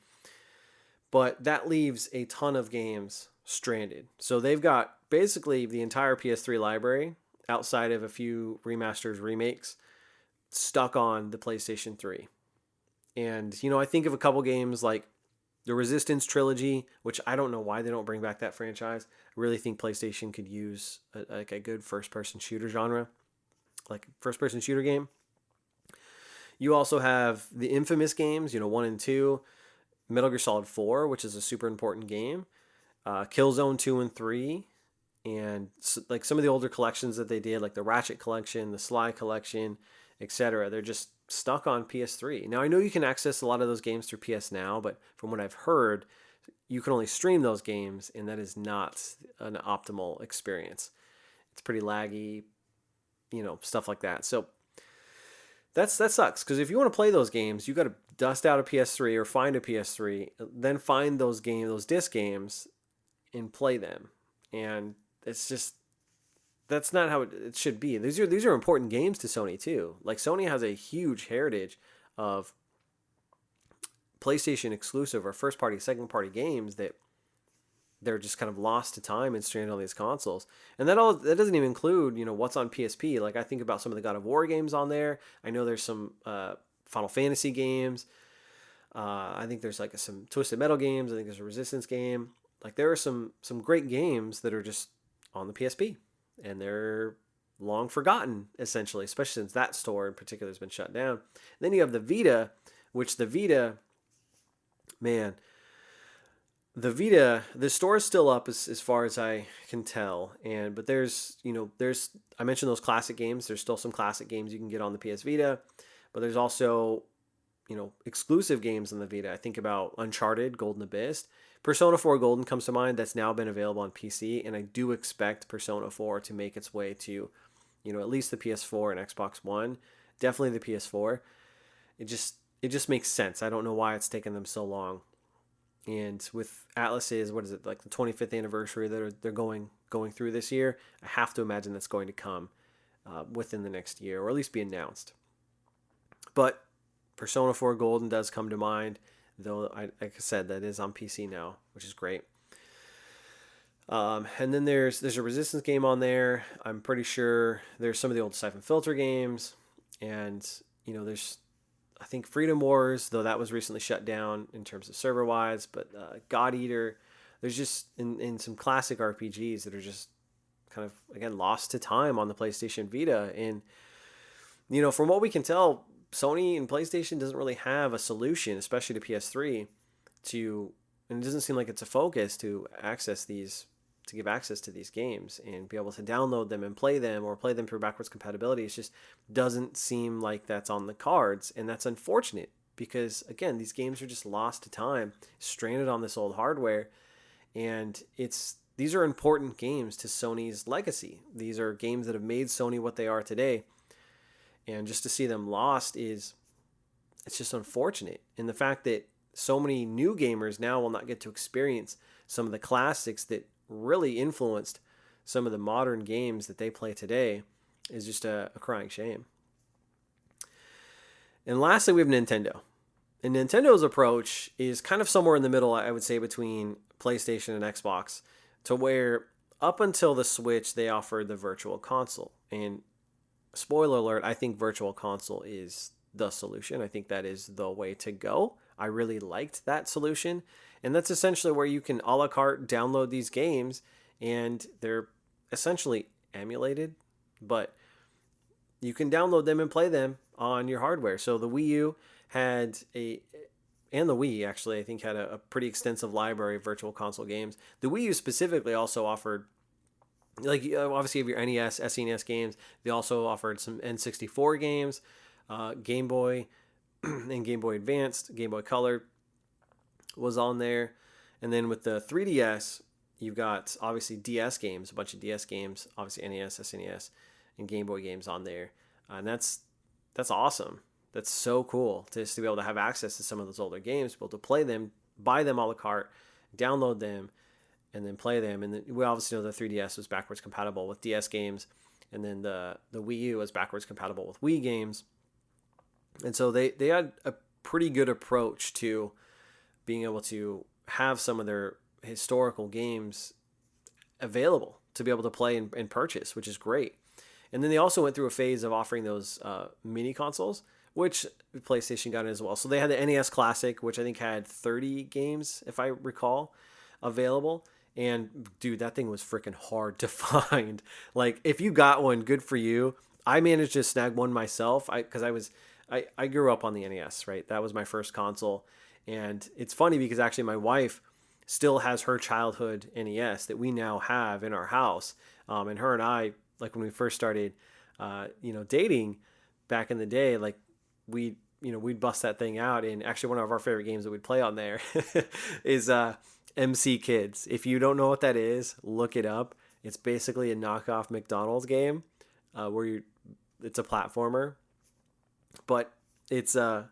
A: but that leaves a ton of games stranded. So they've got basically the entire PS3 library outside of a few remasters, remakes, stuck on the PlayStation 3. And, I think of a couple games like, The Resistance trilogy, which I don't know why they don't bring back that franchise. I really think PlayStation could use a good first-person shooter genre, like first-person shooter game. You also have the infamous games, 1 and 2, Metal Gear Solid 4, which is a super important game, Killzone 2 and 3, and like some of the older collections that they did, like the Ratchet collection, the Sly collection, etc. They're just stuck on PS3. Now, I know you can access a lot of those games through PS Now, but from what I've heard, you can only stream those games, and that is not an optimal experience. It's pretty laggy, stuff like that. So that sucks, because if you want to play those games, you got to dust out a PS3 or find a PS3, then find those disc games, and play them. And it's just, that's not how it should be. These are important games to Sony too. Like, Sony has a huge heritage of PlayStation exclusive or first party, second party games that they're just kind of lost to time and stranded on these consoles. And that doesn't even include, what's on PSP. Like, I think about some of the God of War games on there. I know there's some Final Fantasy games. I think there's like some Twisted Metal games. I think there's a Resistance game. Like, there are some great games that are just on the PSP. And they're long forgotten, essentially, especially since that store in particular has been shut down. And then you have the Vita, which the Vita, the store is still up as far as I can tell. But there's I mentioned those classic games. There's still some classic games you can get on the PS Vita, but there's also, exclusive games on the Vita. I think about Uncharted, Golden Abyss. Persona 4 Golden comes to mind. That's now been available on PC, and I do expect Persona 4 to make its way to, at least the PS4 and Xbox One. Definitely the PS4. It just makes sense. I don't know why it's taken them so long. And with Atlas's, what is it, like the 25th anniversary that they're going through this year, I have to imagine that's going to come within the next year, or at least be announced. But Persona 4 Golden does come to mind, though, like I said, that is on PC now, which is great. And then there's a Resistance game on there. I'm pretty sure there's some of the old Siphon Filter games, and there's, I think, Freedom Wars, though that was recently shut down in terms of server wise. But God Eater, there's just in some classic RPGs that are just kind of, again, lost to time on the PlayStation Vita. And from what we can tell, Sony and PlayStation doesn't really have a solution, especially to PS3, and it doesn't seem like it's a focus to give access to these games and be able to download them and play them, or play them through backwards compatibility. It just doesn't seem like that's on the cards, and that's unfortunate because, again, these games are just lost to time, stranded on this old hardware, and these are important games to Sony's legacy. These are games that have made Sony what they are today. And just to see them lost it's just unfortunate. And the fact that so many new gamers now will not get to experience some of the classics that really influenced some of the modern games that they play today is just a crying shame. And lastly, we have Nintendo. And Nintendo's approach is kind of somewhere in the middle, I would say, between PlayStation and Xbox, to where up until the Switch, they offered the Virtual Console. And spoiler alert, I think Virtual Console is the solution. I think that is the way to go. I really liked that solution. And that's essentially where you can a la carte download these games, and they're essentially emulated, but you can download them and play them on your hardware. So the Wii U and the Wii actually, I think, had a pretty extensive library of Virtual Console games. The Wii U specifically also offered, like, obviously, you have your NES, SNES games. They also offered some N64 games, Game Boy, and Game Boy Advanced, Game Boy Color was on there. And then with the 3DS, you've got, obviously, DS games, a bunch of DS games, obviously NES, SNES, and Game Boy games on there. And that's awesome. That's so cool to be able to have access to some of those older games, be able to play them, buy them a la carte, download them, and then play them. And then we obviously know the 3DS was backwards compatible with DS games, and then the Wii U was backwards compatible with Wii games. And so they had a pretty good approach to being able to have some of their historical games available to be able to play and purchase, which is great. And then they also went through a phase of offering those mini consoles, which PlayStation got as well. So they had the NES Classic, which I think had 30 games, if I recall, available. And dude, that thing was freaking hard to find. Like, if you got one, good for you. I managed to snag one myself. I grew up on the NES, right? That was my first console. And it's funny because actually my wife still has her childhood NES that we now have in our house. And her and I, like when we first started, dating back in the day, like we'd bust that thing out. And actually one of our favorite games that we'd play on there is MC Kids. If you don't know what that is, look it up. It's basically a knockoff McDonald's game it's a platformer, but it's an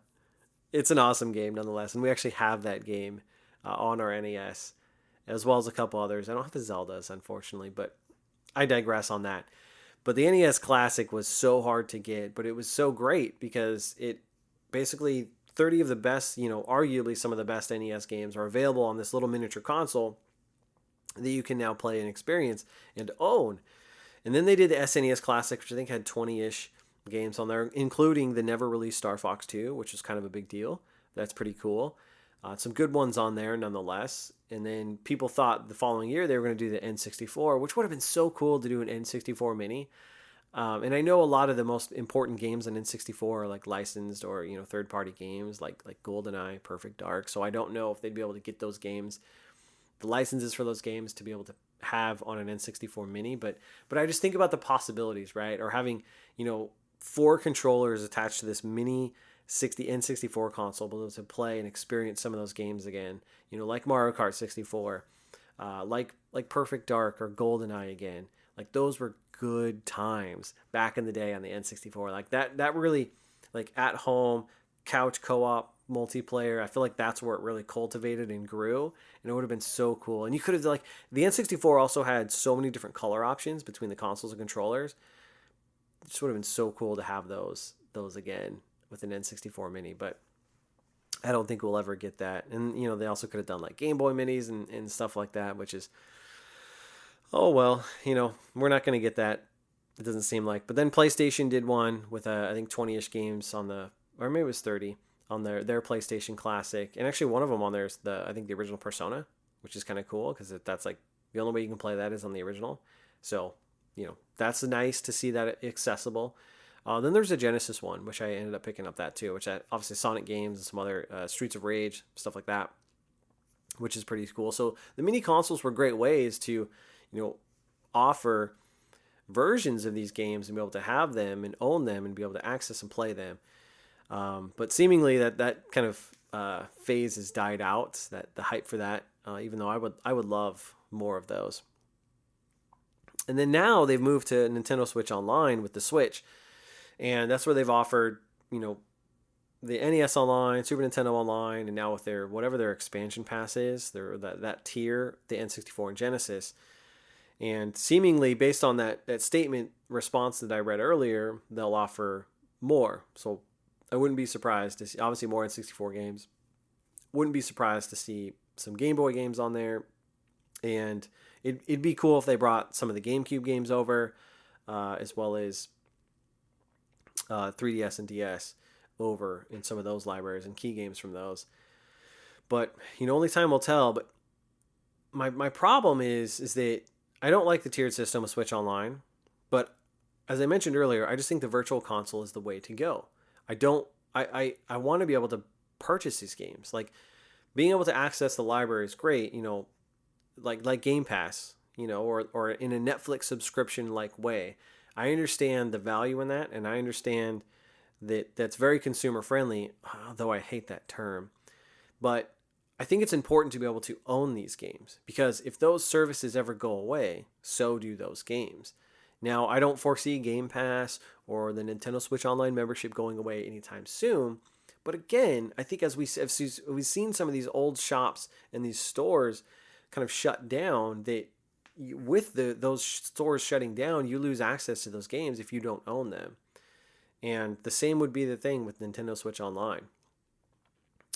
A: awesome game nonetheless. And we actually have that game on our NES, as well as a couple others. I don't have the Zeldas, unfortunately, but I digress on that. But the NES Classic was so hard to get, but it was so great because it basically 30 of the best, arguably some of the best NES games are available on this little miniature console that you can now play and experience and own. And then they did the SNES Classic, which I think had 20-ish games on there, including the never released Star Fox 2, which is kind of a big deal. That's pretty cool. Some good ones on there nonetheless. And then people thought the following year they were going to do the N64, which would have been so cool to do an N64 Mini. And I know a lot of the most important games on N64 are like licensed or third-party games like GoldenEye, Perfect Dark. So I don't know if they'd be able to get those games, the licenses for those games, to be able to have on an N64 Mini. But I just think about the possibilities, right? Or having 4 controllers attached to this mini N64 console, be able to play and experience some of those games again. Like Mario Kart 64, like Perfect Dark or GoldenEye again. Like those were good times back in the day on the N64. Like that really, like at home couch co-op multiplayer. I feel like that's where it really cultivated and grew, and it would have been so cool. And you could have the N64 also had so many different color options between the consoles and controllers. It just would have been so cool to have those again with an N64 Mini, but I don't think we'll ever get that. And they also could have done like Game Boy Minis and stuff like that, which is, oh well, we're not going to get that. It doesn't seem like. But then PlayStation did one with I think 20-ish games on or maybe it was 30 on their PlayStation Classic. And actually one of them on there is I think the original Persona, which is kind of cool because that's like the only way you can play that is on the original. So, that's nice to see that accessible. Then there's a Genesis one, which I ended up picking up that too, which obviously Sonic games and some other Streets of Rage, stuff like that, which is pretty cool. So the mini consoles were great ways to, offer versions of these games and be able to have them and own them and be able to access and play them. But seemingly that kind of phase has died out, that the hype for that, even though I would love more of those. And then now they've moved to Nintendo Switch Online with the Switch. And that's where they've offered, the NES Online, Super Nintendo Online, and now with whatever their expansion pass is, that tier, the N64 and Genesis. And seemingly, based on that statement response that I read earlier, they'll offer more. So I wouldn't be surprised to see, obviously, more N64 games. Wouldn't be surprised to see some Game Boy games on there. And it'd be cool if they brought some of the GameCube games over, as well as 3DS and DS over in some of those libraries and key games from those. But only time will tell. But my problem is that I don't like the tiered system of Switch Online. But as I mentioned earlier, I just think the virtual console is the way to go. I want to be able to purchase these games. Like being able to access the library is great. Like Game Pass. Or in a Netflix subscription like way. I understand the value in that, and I understand that that's very consumer friendly, though I hate that term. But I think it's important to be able to own these games, because if those services ever go away, so do those games. Now, I don't foresee Game Pass or the Nintendo Switch Online membership going away anytime soon. But again, I think as we've seen some of these old shops and these stores kind of shut down, that with those stores shutting down, you lose access to those games if you don't own them. And the same would be the thing with Nintendo Switch Online.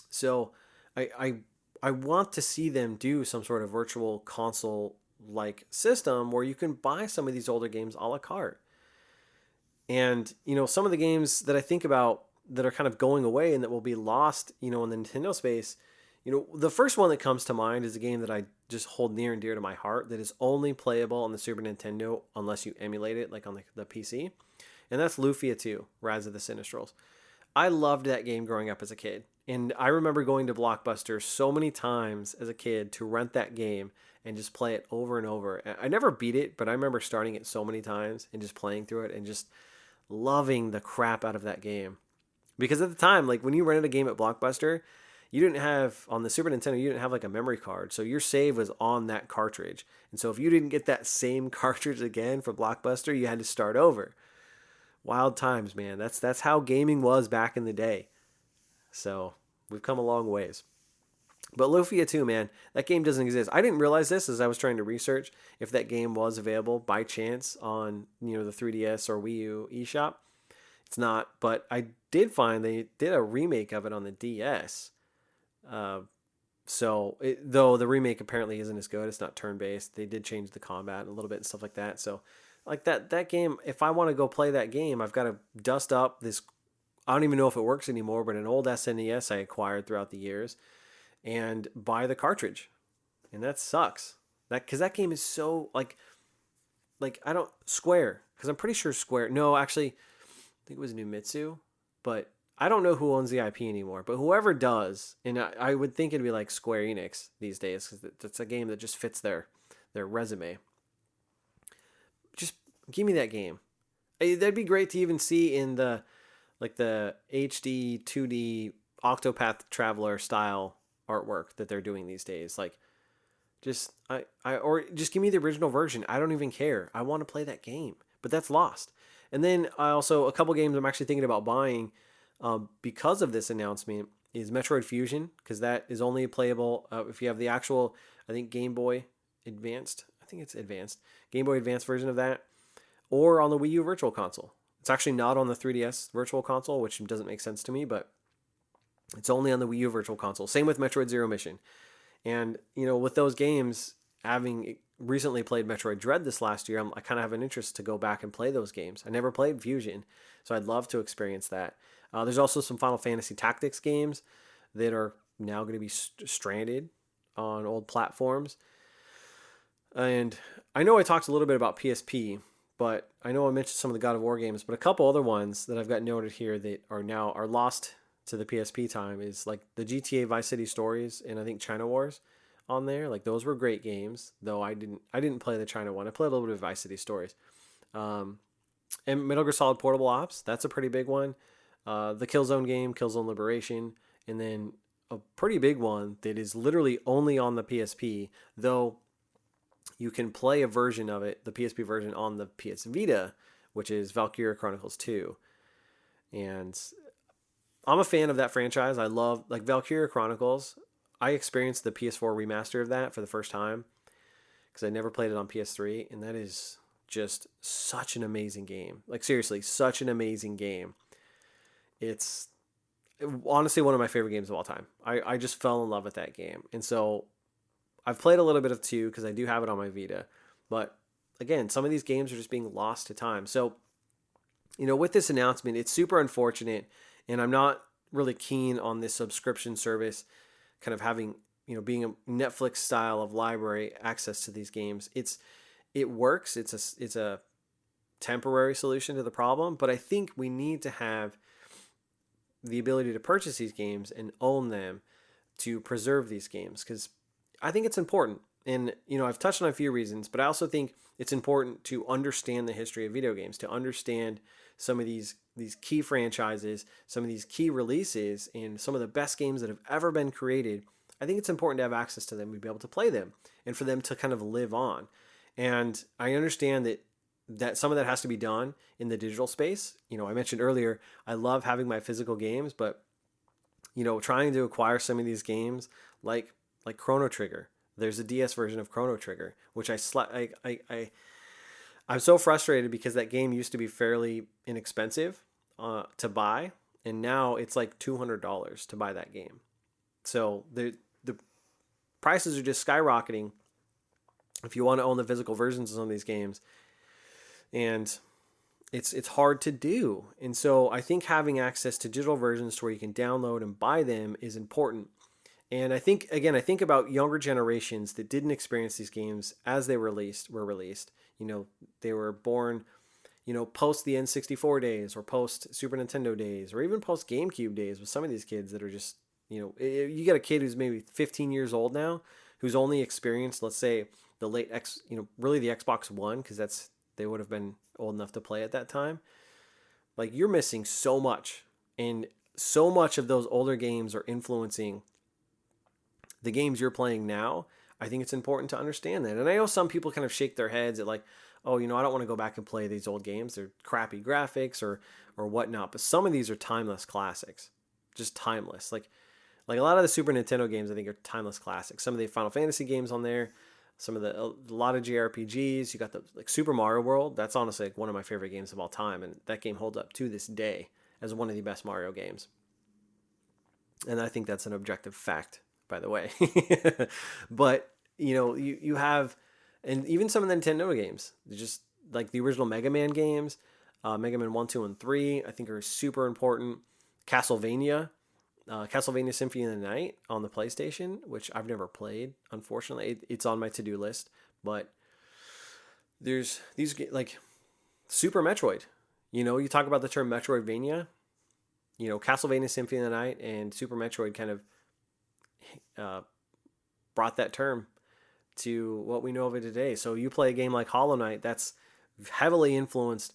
A: So I want to see them do some sort of virtual console-like system where you can buy some of these older games a la carte. And, some of the games that I think about that are kind of going away and that will be lost, in the Nintendo space. The first one that comes to mind is a game that I just hold near and dear to my heart that is only playable on the Super Nintendo unless you emulate it, like on the PC. And that's Lufia 2, Rise of the Sinistrals. I loved that game growing up as a kid. And I remember going to Blockbuster so many times as a kid to rent that game and just play it over and over. I never beat it, but I remember starting it so many times and just playing through it and just loving the crap out of that game. Because at the time, like when you rented a game at Blockbuster, you didn't have, on the Super Nintendo, you didn't have like a memory card. So your save was on that cartridge. And so if you didn't get that same cartridge again for Blockbuster, you had to start over. Wild times, man. That's how gaming was back in the day. So we've come a long ways. But Lufia 2, man, that game doesn't exist. I didn't realize this as I was trying to research if that game was available by chance on, the 3DS or Wii U eShop. It's not, but I did find they did a remake of it on the DS. Though the remake apparently isn't as good, it's not turn-based. They did change the combat a little bit and stuff like that. So like that game, if I want to go play that game, I've got to dust up this, I don't even know if it works anymore, but an old SNES I acquired throughout the years and buy the cartridge. And that sucks. Because that game is so like Square, because I'm pretty sure Square, no, actually, I think it was Numitsu, but I don't know who owns the IP anymore, but whoever does, and I would think it'd be like Square Enix these days, because it's a game that just fits their resume. Just give me that game. That'd be great to even see in the HD 2D Octopath Traveler style artwork that they're doing these days. Like, just just give me the original version. I don't even care. I want to play that game, but that's lost. And then a couple games I'm actually thinking about buying because of this announcement is Metroid Fusion, because that is only playable if you have the actual, I think, Game Boy Advanced. I think it's Advanced. Game Boy Advanced version of that, or on the Wii U Virtual Console. It's actually not on the 3DS Virtual Console, which doesn't make sense to me, but it's only on the Wii U Virtual Console. Same with Metroid Zero Mission. And, with those games, having recently played Metroid Dread this last year, I kind of have an interest to go back and play those games. I never played Fusion, so I'd love to experience that. There's also some Final Fantasy Tactics games that are now going to be stranded on old platforms. And I know I talked a little bit about PSP, but I know I mentioned some of the God of War games, but a couple other ones that I've got noted here that are lost to the PSP time is like the GTA Vice City Stories and I think China Wars on there. Like those were great games, though I didn't play the China one. I played a little bit of Vice City Stories. And Metal Gear Solid Portable Ops, that's a pretty big one. The Killzone game, Killzone Liberation, and then a pretty big one that is literally only on the PSP, though you can play a version of it, the PSP version, on the PS Vita, which is Valkyria Chronicles 2. And I'm a fan of that franchise. I love, like, Valkyria Chronicles. I experienced the PS4 remaster of that for the first time because I never played it on PS3, and that is just such an amazing game. Like, seriously, such an amazing game. It's honestly one of my favorite games of all time. I just fell in love with that game. And so I've played a little bit of 2 because I do have it on my Vita. But again, some of these games are just being lost to time. So, with this announcement, it's super unfortunate. And I'm not really keen on this subscription service kind of having, being a Netflix style of library access to these games. It works. It's a temporary solution to the problem. But I think we need to have the ability to purchase these games and own them to preserve these games, because I think it's important. And, I've touched on a few reasons, but I also think it's important to understand the history of video games, to understand some of these key franchises, some of these key releases, and some of the best games that have ever been created. I think it's important to have access to them, to be able to play them, and for them to kind of live on. And I understand that some of that has to be done in the digital space. I mentioned earlier, I love having my physical games, but, trying to acquire some of these games like Chrono Trigger. There's a DS version of Chrono Trigger, which I'm so frustrated because that game used to be fairly inexpensive to buy, and now it's like $200 to buy that game. So the prices are just skyrocketing if you want to own the physical versions of some of these games. And it's hard to do. And so I think having access to digital versions to where you can download and buy them is important. And I think, again, I think about younger generations that didn't experience these games as they were released. They were born, post the N64 days, or post Super Nintendo days, or even post GameCube days, with some of these kids that are just, you get a kid who's maybe 15 years old now, who's only experienced, let's say, the late really the Xbox One, because they would have been old enough to play at that time. Like, you're missing so much, and so much of those older games are influencing the games you're playing now. I think it's important to understand that. And I know some people kind of shake their heads at like, oh, I don't want to go back and play these old games. They're crappy graphics or whatnot. But some of these are timeless classics, just timeless. Like a lot of the Super Nintendo games, I think, are timeless classics. Some of the Final Fantasy games on there, a lot of JRPGs. You got the Super Mario World. That's honestly like one of my favorite games of all time, and that game holds up to this day as one of the best Mario games. And I think that's an objective fact, by the way. But you have, and even some of the Nintendo games, just like the original Mega Man games, Mega Man 1, 2, and 3, I think are super important. Castlevania Symphony of the Night on the PlayStation, which I've never played, unfortunately. It's on my to-do list, but there's these, like Super Metroid. You talk about the term Metroidvania, Castlevania Symphony of the Night and Super Metroid kind of brought that term to what we know of it today. So you play a game like Hollow Knight, that's heavily influenced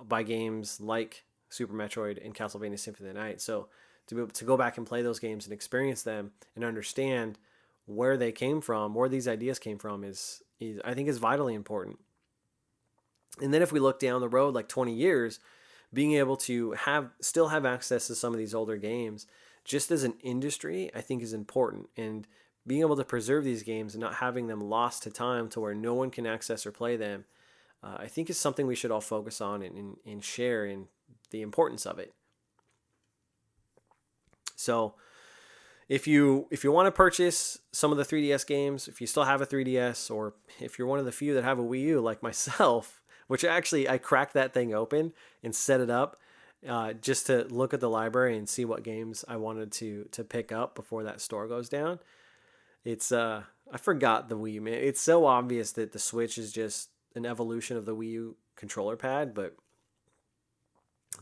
A: by games like Super Metroid and Castlevania Symphony of the Night. So to be able to go back and play those games and experience them and understand where they came from, where these ideas came from, is I think is vitally important. And then if we look down the road like 20 years, being able to still have access to some of these older games just as an industry, I think is important. And being able to preserve these games and not having them lost to time to where no one can access or play them, I think is something we should all focus on and share in the importance of it. So if you want to purchase some of the 3DS games, if you still have a 3DS, or if you're one of the few that have a Wii U like myself, which actually I cracked that thing open and set it up just to look at the library and see what games I wanted to pick up before that store goes down. It's I forgot the Wii U, man. It's so obvious that the Switch is just an evolution of the Wii U controller pad, but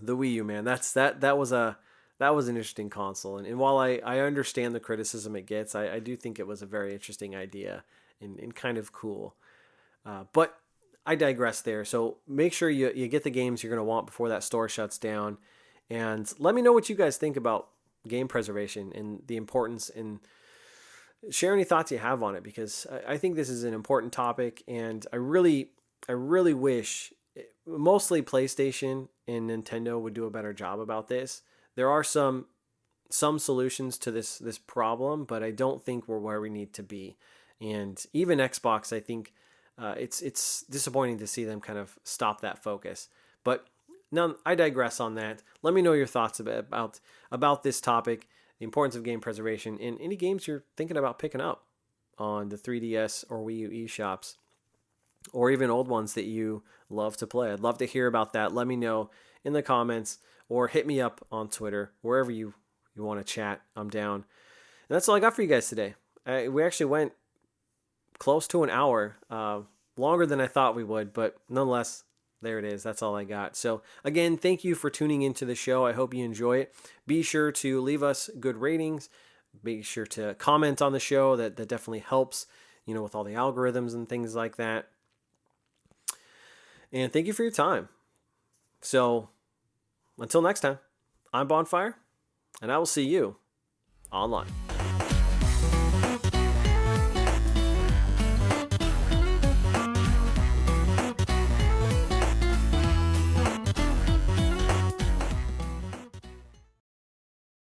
A: the Wii U, man, that was an interesting console. And while I understand the criticism it gets, I do think it was a very interesting idea and kind of cool. But I digress there. So make sure you get the games you're going to want before that store shuts down. And let me know what you guys think about game preservation and the importance, and share any thoughts you have on it, because I think this is an important topic. And I really wish mostly PlayStation and Nintendo would do a better job about this. There are some solutions to this problem, but I don't think we're where we need to be. And even Xbox, I think it's disappointing to see them kind of stop that focus. But now I digress on that. Let me know your thoughts about this topic, the importance of game preservation, and any games you're thinking about picking up on the 3DS or Wii U eShops, or even old ones that you love to play. I'd love to hear about that. Let me know in the comments, or hit me up on Twitter, wherever you want to chat. I'm down. And that's all I got for you guys today. We actually went close to an hour, longer than I thought we would, but nonetheless, there it is. That's all I got. So again, thank you for tuning into the show. I hope you enjoy it. Be sure to leave us good ratings. Be sure to comment on the show. That definitely helps, with all the algorithms and things like that. And thank you for your time. So until next time, I'm Bonfire, and I will see you online.